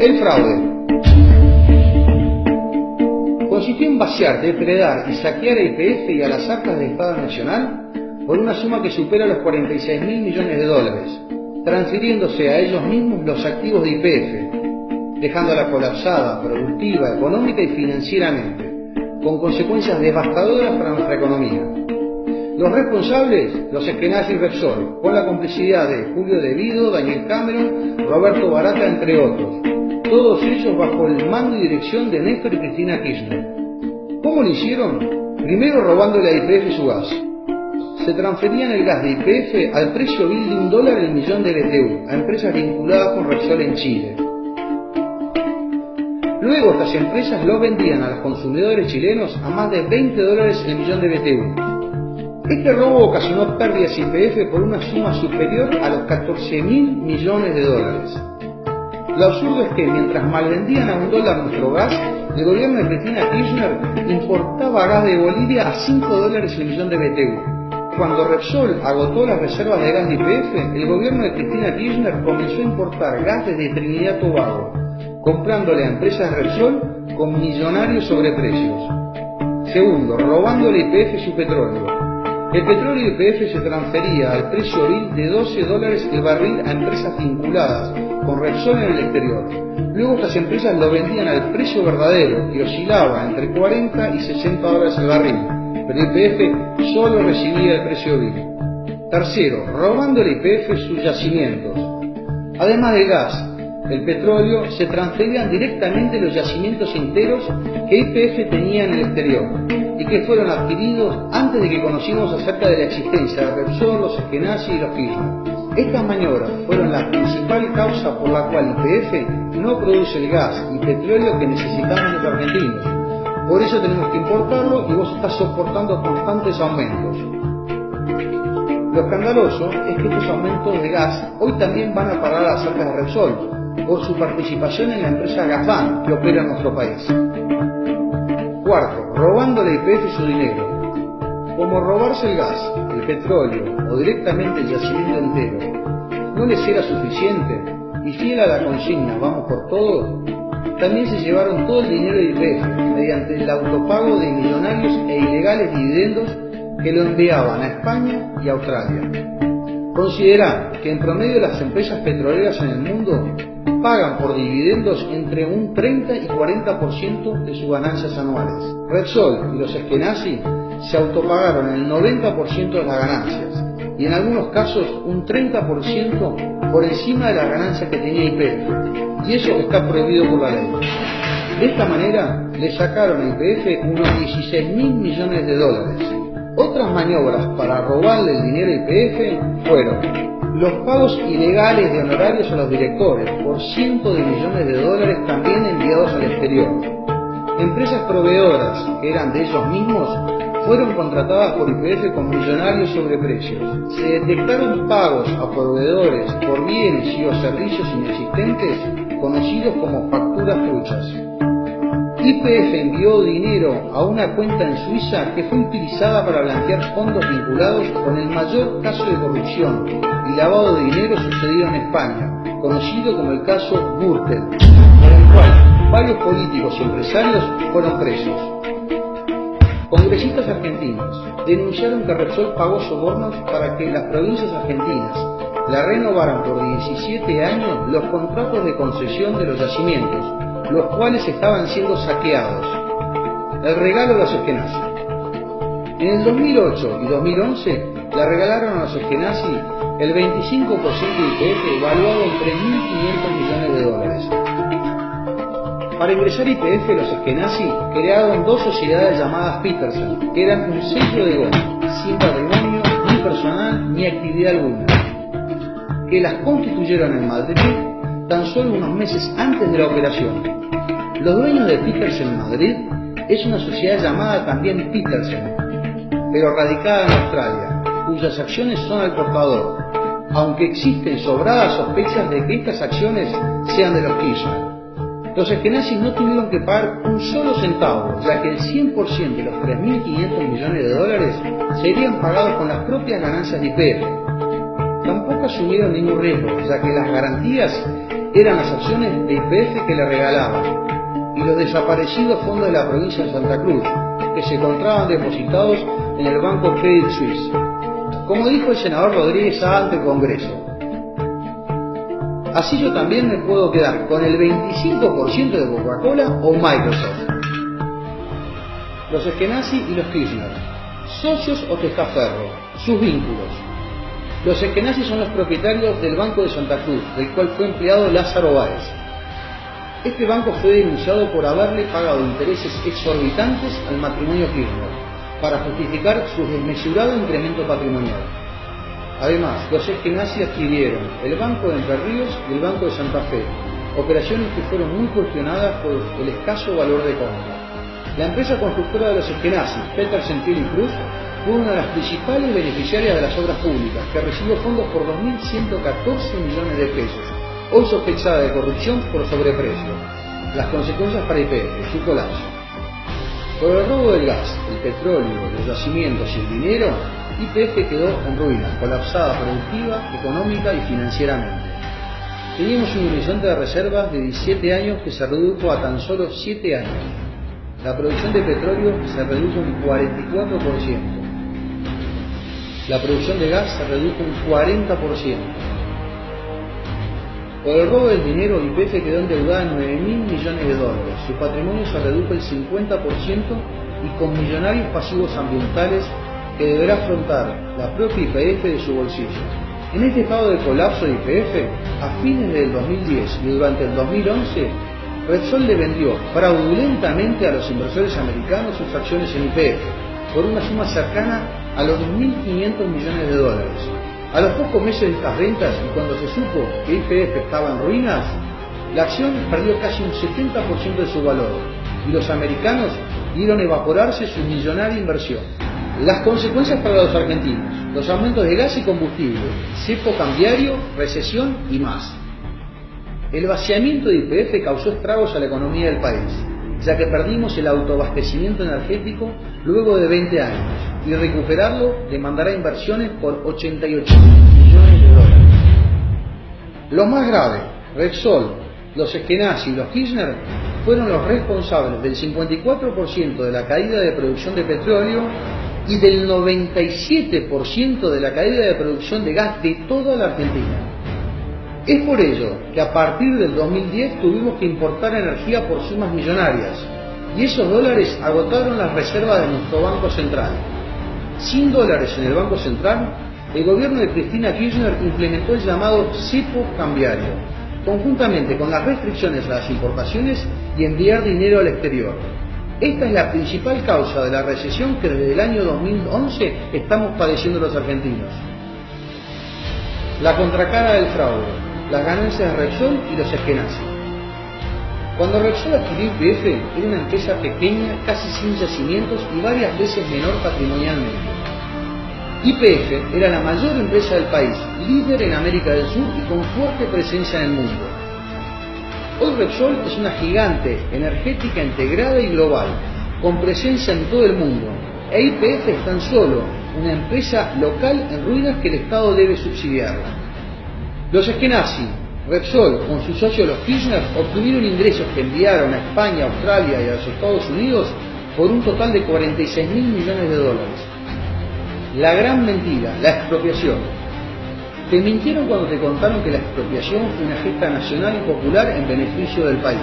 El fraude consistió en vaciar, depredar y saquear a YPF y a las arcas del Estado Nacional por una suma que supera los 46.000 millones de dólares, transfiriéndose a ellos mismos los activos de YPF, dejándola colapsada, productiva, económica y financieramente, con consecuencias devastadoras para nuestra economía. Los responsables, los Eskenazi y Repsol, con la complicidad de Julio De Vido, Daniel Cameron, Roberto Barata, entre otros, todos ellos bajo el mando y dirección de Néstor y Cristina Kirchner. ¿Cómo lo hicieron? Primero robándole a YPF su gas. Se transferían el gas de YPF al precio vil de $1 el millón de BTU a empresas vinculadas con Repsol en Chile. Luego estas empresas lo vendían a los consumidores chilenos a más de $20 el millón de BTU. Este robo ocasionó pérdidas YPF por una suma superior a los 14.000 millones de dólares. Lo absurdo es que mientras malvendían a $1 nuestro gas, el gobierno de Cristina Kirchner importaba gas de Bolivia a $5 el millón de BTU. Cuando Repsol agotó las reservas de gas de YPF, el gobierno de Cristina Kirchner comenzó a importar gas desde Trinidad y Tobago, comprándole a empresas de Repsol con millonarios sobreprecios. Segundo, robándole a YPF su petróleo. El petróleo de YPF se transfería al precio vil de $12 el barril a empresas vinculadas con Repsol en el exterior. Luego estas empresas lo vendían al precio verdadero, que oscilaba entre $40 y $60 el barril, pero YPF solo recibía el precio vil. Tercero, robándole a YPF sus yacimientos. Además del gas, el petróleo, se transferían directamente los yacimientos enteros que YPF tenía en el exterior y que fueron adquiridos antes de que conocimos acerca de la existencia de Repsol, los Eskenazi y los Kirchner. Estas maniobras fueron la principal causa por la cual YPF no produce el gas y petróleo que necesitamos los argentinos. Por eso tenemos que importarlo y vos estás soportando constantes aumentos. Lo escandaloso es que estos aumentos de gas hoy también van a parar a las arcas de Repsol por su participación en la empresa Gazban que opera en nuestro país. Cuarto, robándole a YPF su dinero. Como robarse el gas, el petróleo o directamente el yacimiento entero no les era suficiente y fiel a la consigna "vamos por todo", también se llevaron todo el dinero de YPF mediante el autopago de millonarios e ilegales dividendos que lo enviaban a España y a Australia. Considerá que en promedio las empresas petroleras en el mundo pagan por dividendos entre un 30 y 40% de sus ganancias anuales. Repsol y los Eskenazi se autopagaron el 90% de las ganancias y en algunos casos un 30% por encima de las ganancias que tenía YPF, y eso está prohibido por la ley. De esta manera le sacaron a YPF unos 16.000 millones de dólares. Otras maniobras para robarle el dinero a YPF fueron los pagos ilegales de honorarios a los directores por cientos de millones de dólares también enviados al exterior. Empresas proveedoras que eran de ellos mismos fueron contratadas por YPF con millonarios sobreprecios. Se detectaron pagos a proveedores por bienes y o servicios inexistentes conocidos como facturas truchas. YPF envió dinero a una cuenta en Suiza que fue utilizada para blanquear fondos vinculados con el mayor caso de corrupción y lavado de dinero sucedido en España, conocido como el caso Gürtel, por el cual varios políticos y empresarios fueron presos. Congresistas argentinos denunciaron que Repsol pagó sobornos para que las provincias argentinas la renovaran por 17 años los contratos de concesión de los yacimientos, los cuales estaban siendo saqueados. El regalo de los Eskenazi. En el 2008 y 2011 le regalaron a los Eskenazi el 25% de YPF evaluado en 3.500 millones de dólares. Para ingresar a YPF, los Eskenazi crearon dos sociedades llamadas Petersen, que eran un sello de goma, sin patrimonio, ni personal, ni actividad alguna, que las constituyeron en Madrid tan solo unos meses antes de la operación. Los dueños de Petersen en Madrid es una sociedad llamada también Petersen, pero radicada en Australia, cuyas acciones son al portador, aunque existen sobradas sospechas de que estas acciones sean de los Kirchner. Los Eskenazi no tuvieron que pagar un solo centavo, ya que el 100% de los 3.500 millones de dólares serían pagados con las propias ganancias de YPF. Tampoco asumieron ningún riesgo, ya que las garantías eran las acciones de YPF que le regalaban y los desaparecidos fondos de la provincia de Santa Cruz, que se encontraban depositados en el banco Credit Suisse. Como dijo el senador Rodríguez ante el Congreso, así yo también me puedo quedar con el 25% de Coca-Cola o Microsoft. Los Eskenazi y los Kirchner, socios o testaferro, sus vínculos. Los Eskenazi son los propietarios del Banco de Santa Cruz, del cual fue empleado Lázaro Báez. Este banco fue denunciado por haberle pagado intereses exorbitantes al matrimonio Kirchner para justificar su desmesurado incremento patrimonial. Además, los Eskenazi adquirieron el Banco de Entre Ríos y el Banco de Santa Fe, operaciones que fueron muy cuestionadas por el escaso valor de compra. La empresa constructora de los Eskenazi, Petersen Thiel y Cruz, fue una de las principales beneficiarias de las obras públicas, que recibió fondos por 2.114 millones de pesos, hoy sospechada de corrupción por sobreprecio. Las consecuencias para YPF, su colapso. Por el robo del gas, el petróleo, los yacimientos y el dinero, YPF quedó en ruinas, colapsada productiva, económica y financieramente. Teníamos un horizonte de reservas de 17 años que se redujo a tan solo 7 años. La producción de petróleo se redujo un 44%. La producción de gas se redujo un 40%. Por el robo del dinero, YPF quedó endeudada en 9.000 millones de dólares. Su patrimonio se redujo el 50% y con millonarios pasivos ambientales que deberá afrontar la propia YPF de su bolsillo. En este estado de colapso de YPF, a fines del 2010 y durante el 2011, Repsol le vendió fraudulentamente a los inversores americanos sus acciones en YPF por una suma cercana a los 2.500 millones de dólares. A los pocos meses de estas ventas y cuando se supo que YPF estaba en ruinas, la acción perdió casi un 70% de su valor y los americanos vieron evaporarse su millonaria inversión. Las consecuencias para los argentinos: los aumentos de gas y combustible, cepo cambiario, recesión y más. El vaciamiento de YPF causó estragos a la economía del país, ya que perdimos el autoabastecimiento energético luego de 20 años, y recuperarlo demandará inversiones por 88 millones de dólares. Lo más grave, Repsol, los Eskenazi y los Kirchner fueron los responsables del 54% de la caída de producción de petróleo y del 97% de la caída de producción de gas de toda la Argentina. Es por ello que a partir del 2010 tuvimos que importar energía por sumas millonarias, y esos dólares agotaron las reservas de nuestro Banco Central. Sin dólares en el Banco Central, el gobierno de Cristina Kirchner implementó el llamado cepo cambiario, conjuntamente con las restricciones a las importaciones y enviar dinero al exterior. Esta es la principal causa de la recesión que desde el año 2011 estamos padeciendo los argentinos. La contracara del fraude, las ganancias de Repsol y los Eskenazi. Cuando Repsol adquirió YPF, era una empresa pequeña, casi sin yacimientos y varias veces menor patrimonialmente. YPF era la mayor empresa del país, líder en América del Sur y con fuerte presencia en el mundo. Hoy Repsol es una gigante energética integrada y global, con presencia en todo el mundo, e YPF es tan solo una empresa local en ruinas que el Estado debe subsidiarla. Los Eskenazi, Repsol, con sus socios los Kirchner, obtuvieron ingresos que enviaron a España, Australia y a los Estados Unidos por un total de 46.000 millones de dólares. La gran mentira, la expropiación. Te mintieron cuando te contaron que la expropiación fue una gesta nacional y popular en beneficio del país.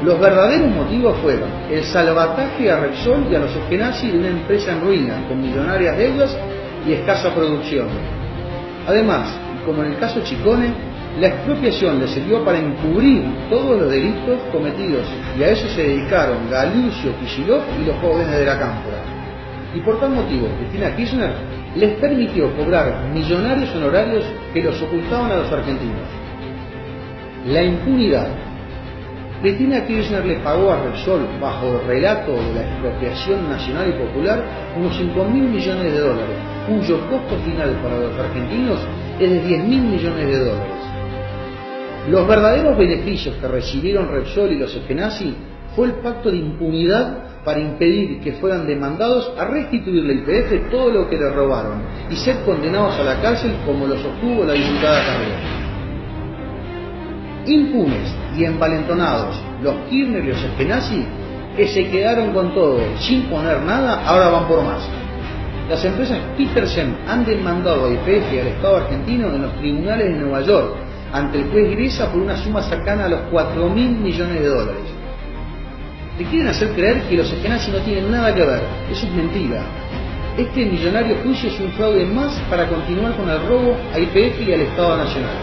Los verdaderos motivos fueron el salvataje a Repsol y a los Eskenazi de una empresa en ruinas, con millonarias deudas y escasa producción. Además, como en el caso Chicone, la expropiación le sirvió para encubrir todos los delitos cometidos, y a eso se dedicaron Galucio, Kicillof y los jóvenes de la Cámpora. Y por tal motivo, Cristina Kirchner les permitió cobrar millonarios honorarios que los ocultaban a los argentinos. La impunidad. Cristina Kirchner le pagó a Repsol, bajo el relato de la expropiación nacional y popular, unos 5.000 millones de dólares, cuyo costo final para los argentinos es de 10.000 millones de dólares. Los verdaderos beneficios que recibieron Repsol y los Eskenazi fue el pacto de impunidad para impedir que fueran demandados a restituirle al YPF todo lo que le robaron y ser condenados a la cárcel, como lo sostuvo la diputada Carrió. Impunes y envalentonados, los Kirchner y los Eskenazi, que se quedaron con todo sin poner nada, ahora van por más. Las empresas Petersen han demandado a YPF y al Estado argentino en los tribunales de Nueva York ante el juez Gresa por una suma cercana a los 4.000 millones de dólares. Le quieren hacer creer que los Eskenazi no tienen nada que ver. Eso es mentira. Este millonario juicio es un fraude más para continuar con el robo a YPF y al Estado Nacional.